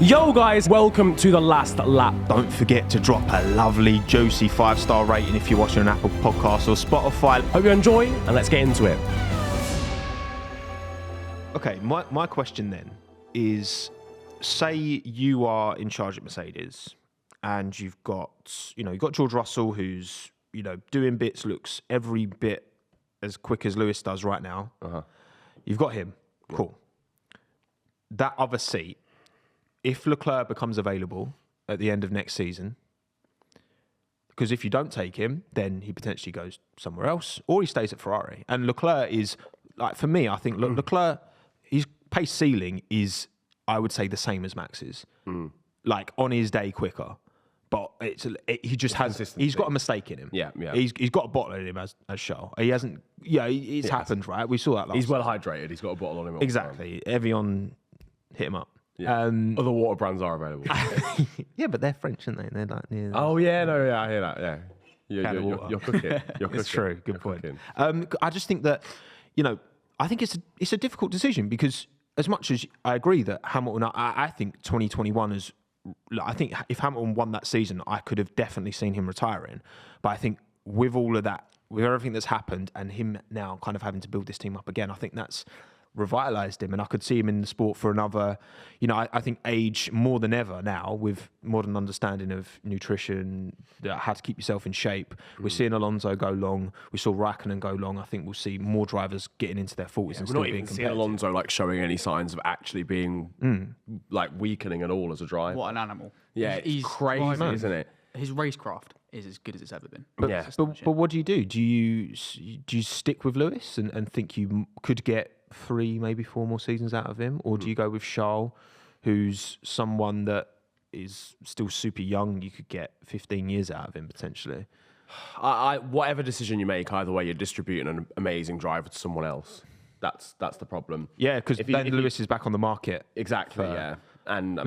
Yo guys, welcome to The Last Lap. Don't forget to drop a lovely, juicy 5-star rating if you're watching on Apple Podcasts or Spotify. Hope you enjoy, and let's get into it. Okay, my question then is, say you are in charge at Mercedes and you've got George Russell who's, doing bits, looks every bit as quick as Lewis does right now. You've got him. Cool. That other seat, if Leclerc becomes available at the end of next season, because if you don't take him, then he potentially goes somewhere else, or he stays at Ferrari. And Leclerc is, like, for me, I think Leclerc, his pace ceiling is, I would say, the same as Max's. Like, on his day quicker. But he just has, he's got a mistake in him. Yeah. He's got a bottle in him as Charles. He hasn't, it's happened, right? We saw that last He's well hydrated. He's got a bottle on him. Exactly. Evian hit him up. Yeah. Other water brands are available. Yeah, but they're French, aren't they? They're like near. Oh yeah, I hear that. Yeah, you're cooking. It's true. Good point. I just think that, I think it's a difficult decision because as much as I agree that Hamilton, I think 2021 is. I think if Hamilton won that season, I could have definitely seen him retiring. But I think with all of that, with everything that's happened, and him now kind of having to build this team up again, I think that's revitalised him, and I could see him in the sport for another, I think age more than ever now with modern understanding of nutrition, how to keep yourself in shape. We're seeing Alonso go long. We saw Raikkonen go long. I think we'll see more drivers getting into their 40s and still being competitive. We're not even seeing Alonso like showing any signs of actually being like weakening at all as a driver. What an animal. Yeah, he's crazy, isn't it? His racecraft is as good as it's ever been. But what do you do? Do you stick with Lewis and think you could get 3, maybe 4 more seasons out of him? Or do you go with Charles, who's someone that is still super young? You could get 15 years out of him potentially. Whatever decision you make, either way, you're distributing an amazing driver to someone else. That's the problem. Yeah, because then Lewis is back on the market. Exactly, yeah. And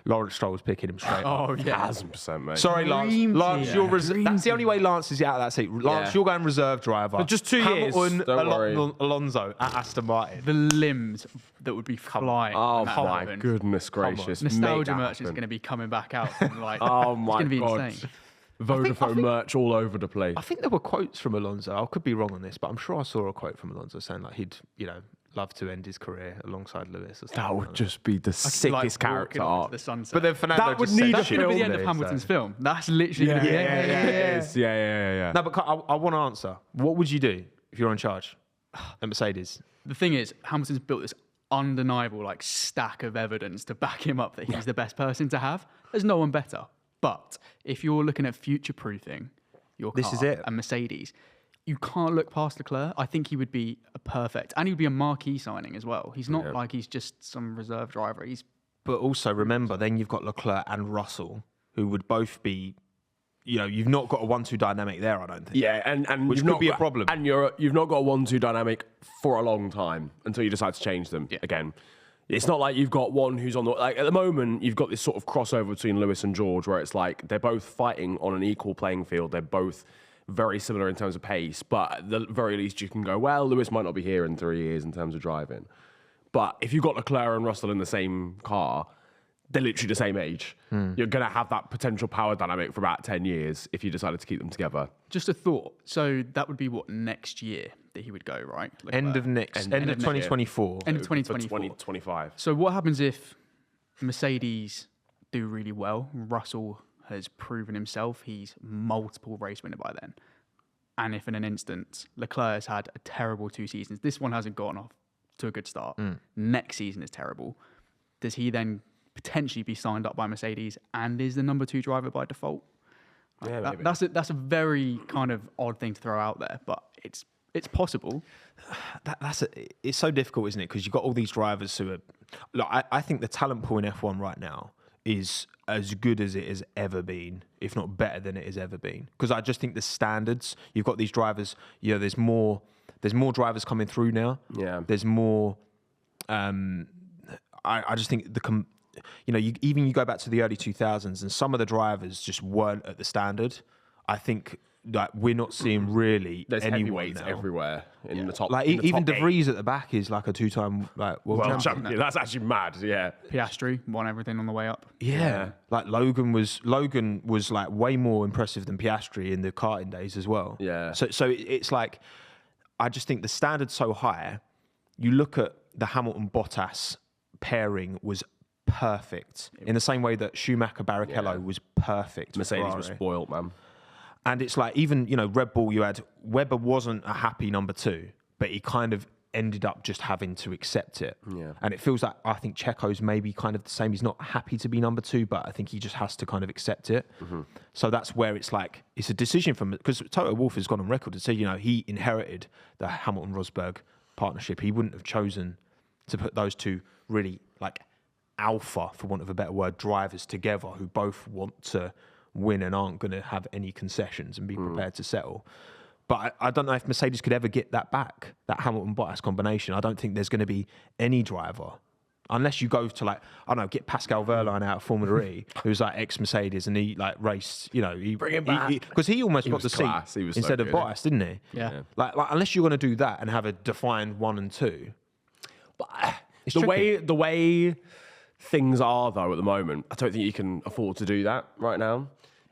Lawrence Stroll's picking him straight. Oh, yeah. 1,000%, mate. Sorry, Lance. Lance, you're that's the only way Lance is out of that seat. Lance, you're going reserve driver. For just 2 years. Hamilton, Alonso at Aston Martin. The limbs that would be flying. Oh, my goodness gracious. Nostalgia merch is going to be coming back out. Like, oh, my it's going to be God. insane. Vodafone merch all over the place. I think there were quotes from Alonso. I could be wrong on this, but I'm sure I saw a quote from Alonso saying like he'd, love to end his career alongside Lewis. Or that would just be the sickest character arc. The sunset. But then Fernando that would just need said a film. That should be the end of Hamilton's film. That's literally going to be it. Yeah. No, but I want to answer. What would you do if you're in charge at Mercedes? The thing is, Hamilton's built this undeniable stack of evidence to back him up that he's the best person to have. There's no one better. But if you're looking at future-proofing your car and Mercedes, you can't look past Leclerc. I think he would be a perfect, and he would be a marquee signing as well. He's not like he's just some reserve driver. But also remember, then you've got Leclerc and Russell, who would both be, you've not got a 1-2 dynamic there, I don't think. Yeah, and which could be a problem. And you've not got a 1-2 dynamic for a long time until you decide to change them again. It's not like you've got one who's on the... Like, at the moment, you've got this sort of crossover between Lewis and George where it's like they're both fighting on an equal playing field. They're both very similar in terms of pace, but at the very least you can go, well, Lewis might not be here in 3 years in terms of driving. But if you've got Leclerc and Russell in the same car, they're literally the same age. You're going to have that potential power dynamic for about 10 years if you decided to keep them together. Just a thought. So that would be what, next year that he would go, right? Leclerc. End of 2024. End of 2024. 2025. So what happens if Mercedes do really well? Russell has proven himself. He's multiple race winner by then. And if in an instance, Leclerc has had a terrible 2 seasons, this one hasn't gotten off to a good start. Next season is terrible. Does he then potentially be signed up by Mercedes and is the number 2 driver by default? Yeah, maybe. That's a very kind of odd thing to throw out there, but it's possible. It's so difficult, isn't it? Because you've got all these drivers who are... Look, I think the talent pool in F1 right now is as good as it has ever been, if not better than it has ever been. Because I just think the standards, you've got these drivers, there's more drivers coming through now. Yeah. There's more... I just think you go back to the early 2000s and some of the drivers just weren't at the standard. I think like we're not seeing really There's anyone heavyweights now. everywhere in the top. Like in the even top De Vries at the back is like a 2-time like world champion. That's actually mad. Yeah. Piastri won everything on the way up. Yeah. Like Logan was like way more impressive than Piastri in the karting days as well. Yeah. So it's like, I just think the standard's so high. You look at the Hamilton-Bottas pairing was perfect in the same way that Schumacher-Barrichello was perfect. for Mercedes Ferrari. was spoiled, man. And it's like, even, Red Bull, you had Webber wasn't a happy number 2, but he kind of ended up just having to accept it. Yeah. And it feels like, I think Checo's maybe kind of the same. He's not happy to be number 2, but I think he just has to kind of accept it. So that's where it's like, it's a decision from, because Toto Wolff has gone on record to say, he inherited the Hamilton-Rosberg partnership. He wouldn't have chosen to put those two really like alpha, for want of a better word, drivers together who both want to win and aren't going to have any concessions and be prepared to settle. But I don't know if Mercedes could ever get that back, that Hamilton-Bottas combination. I don't think there's going to be any driver, unless you go to like, I don't know, get Pascal Wehrlein out of Formula E, who's like ex-Mercedes, and he like raced, he Bring him back. because he almost got was the class. seat He was so instead of good. Bottas, didn't he? Yeah. Like unless you're going to do that and have a defined 1 and 2. But It's the tricky. way things are though at the moment, I don't think you can afford to do that right now.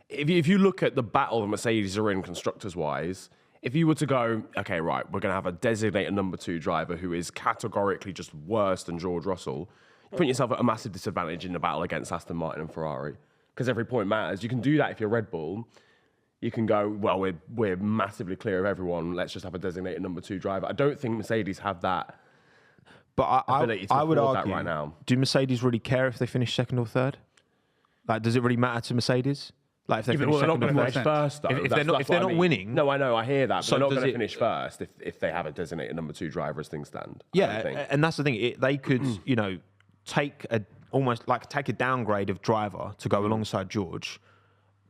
If you look at the battle that Mercedes are in constructors wise, if you were to go, okay, right, we're going to have a designated number 2 driver who is categorically just worse than George Russell, you put yourself at a massive disadvantage in the battle against Aston Martin and Ferrari, because every point matters. You can do that if you're Red Bull. You can go, well, we're massively clear of everyone. Let's just have a designated number 2 driver. I don't think Mercedes have that. But ability to I would afford that argue, right now. do Mercedes really care if they finish 2nd or 3rd? Like, does it really matter to Mercedes? Like, if they finish They're not 2nd going or to 3rd? finish first, though. If That's they're what I not mean. winning, No, I know, I hear that. But So they're not does going to it- finish first if they have a designated number 2 driver as things stand. I yeah, don't think. and that's the thing. They could, take a downgrade of driver to go alongside George,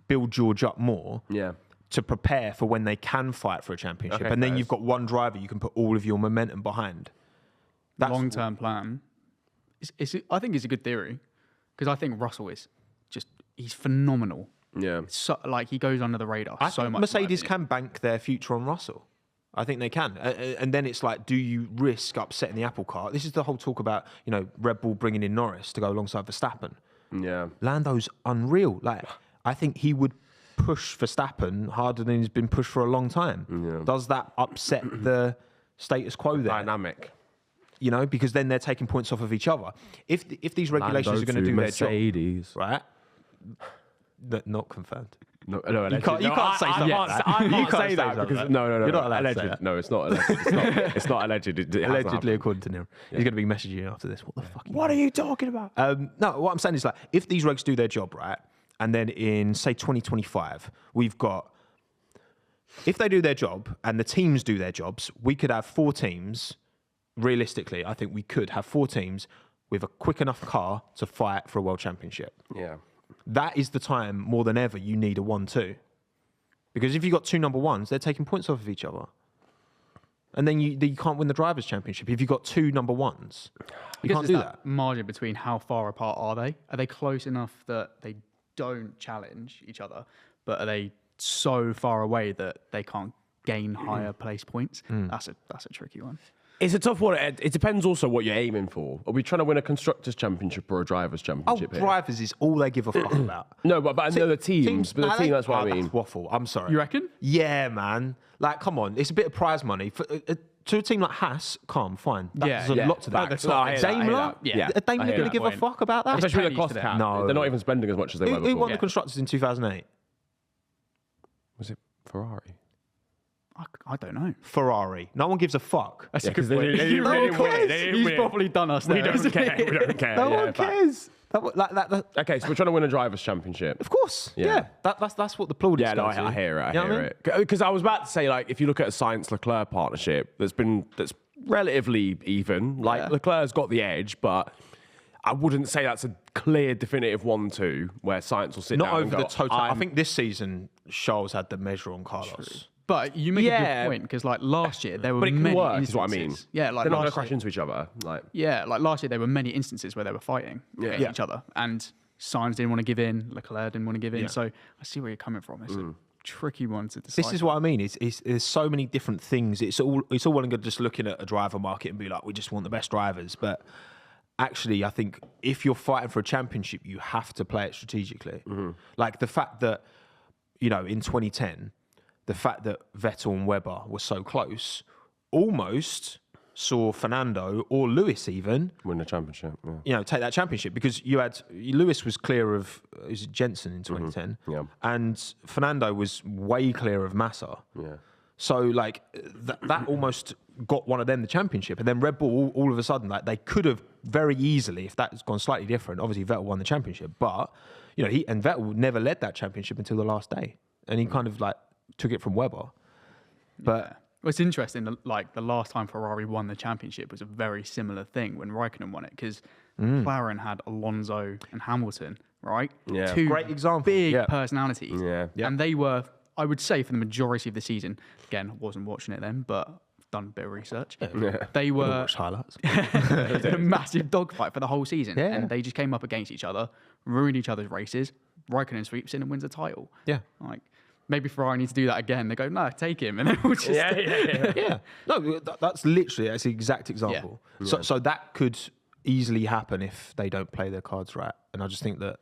build George up more. Yeah. To prepare for when they can fight for a championship, Okay, and then fair. you've got one driver you can put all of your momentum behind. That's Long-term plan. I think it's a good theory, because I think Russell is he's phenomenal. Yeah. So, like, he goes under the radar I so think much. Mercedes can bank their future on Russell. I think they can. And then it's like, do you risk upsetting the apple cart? This is the whole talk about, Red Bull bringing in Norris to go alongside Verstappen. Yeah. Lando's unreal. Like, I think he would push Verstappen harder than he's been pushed for a long time. Yeah. Does that upset the status quo there? Dynamic. Because then they're taking points off of each other. If these regulations are going to do their job, Mercedes. right? Not confirmed. No, You can't say something like that. I You can't can't say say that something because like that. no. You're not allowed to alleged. say that. No, it's not alleged. It's not alleged. It hasn't Allegedly, happened. according to Niran. He's going to be messaging you after this. What the fuck? What are you talking about? No, what I'm saying is, like, if these regs do their job, right, and then in, say, 2025, we've got, if they do their job and the teams do their jobs, we could have 4 teams. Realistically, I think we could have 4 teams with a quick enough car to fight for a world championship. Yeah. That is the time, more than ever, you need a 1-2. Because if you've got 2 number 1s, they're taking points off of each other. And then you can't win the Drivers' Championship if you've got 2 number 1s. You can't Because do there's that. margin between how far apart are they? Are they close enough that they don't challenge each other, but are they so far away that they can't gain higher place points? That's a tricky one. It's a tough one. It depends also what you're aiming for. Are we trying to win a constructors championship or a drivers Oh, championship? here? Drivers is all they give a fuck about. No, but I know the teams. But the Nah, team, that's what I mean. That's waffle. I'm sorry. You reckon? Yeah, man. Like, come on. It's a bit of prize money. To a team like Haas, calm, fine. There's a lot to that. Facts. No, I hear that, I hear Daimler? that. Yeah. Are Daimler I hear going to that give a point. fuck about that? Especially with the pennies cost to them. cap. No. They're not even spending as much as they were Who before. won the Constructors in 2008? Was it Ferrari? I don't know. Ferrari. No one gives a fuck. That's Yeah, a good 'cause they point. didn't- they didn't No really one win. cares. They didn't He's win. probably done us We there. don't isn't care. he? We don't care. No yeah, one fact. cares. Okay, so we're trying to win a drivers' championship. Of course. Yeah. Yeah. That's what the plaudits Yeah, no, go to. I hear it. I You know what hear mean? it. Because I was about to say, like, if you look at a Sainz-Leclerc partnership, that's relatively even. Like, Yeah. Leclerc's got the edge, but I wouldn't say that's a clear, definitive 1-2 where Sainz will sit Not down and over go, the total. I I'm- think this season, Charles had the measure on Carlos. But you make a Yeah. good point, because like last year there were But it can many work, instances. is what I mean. Yeah, like They're not going to last crash year, into each other. Like, like last year there were many instances where they were fighting against Yeah. each other, and Sainz didn't want to give in, Leclerc didn't want to give in. Yeah. So I see where you're coming from. It's a tricky one to decide. This is what I mean. There's so many different things. It's all well and good just looking at a driver market and be like, we just want the best drivers. But actually, I think if you're fighting for a championship, you have to play it strategically. Like the fact that, in 2010, the fact that Vettel and Webber were so close almost saw Fernando or Lewis even win the championship. Yeah. Take that championship, because Lewis was clear of Jensen in 2010, and Fernando was way clear of Massa. Yeah. So like that almost got one of them the championship, and then Red Bull all of a sudden, like, they could have very easily, if that's gone slightly different. Obviously Vettel won the championship, but Vettel never led that championship until the last day, and he kind of like took it from Webber. But Well, it's interesting, like the last time Ferrari won the championship was a very similar thing when Raikkonen won it, because McLaren had Alonso and Hamilton, right? Yeah. Two Great example. big personalities. Yeah. And they were, I would say, for the majority of the season, again, wasn't watching it then, but I've done a bit of research. They were watch highlights. in a massive dogfight for the whole season. Yeah. And they just came up against each other, ruined each other's races. Raikkonen sweeps in and wins a title. Yeah. Like, maybe Ferrari need to do that again. They go, no, take him. And then we'll just... Yeah. No, that's the exact example. Yeah. So that could easily happen if they don't play their cards right. And I just think that,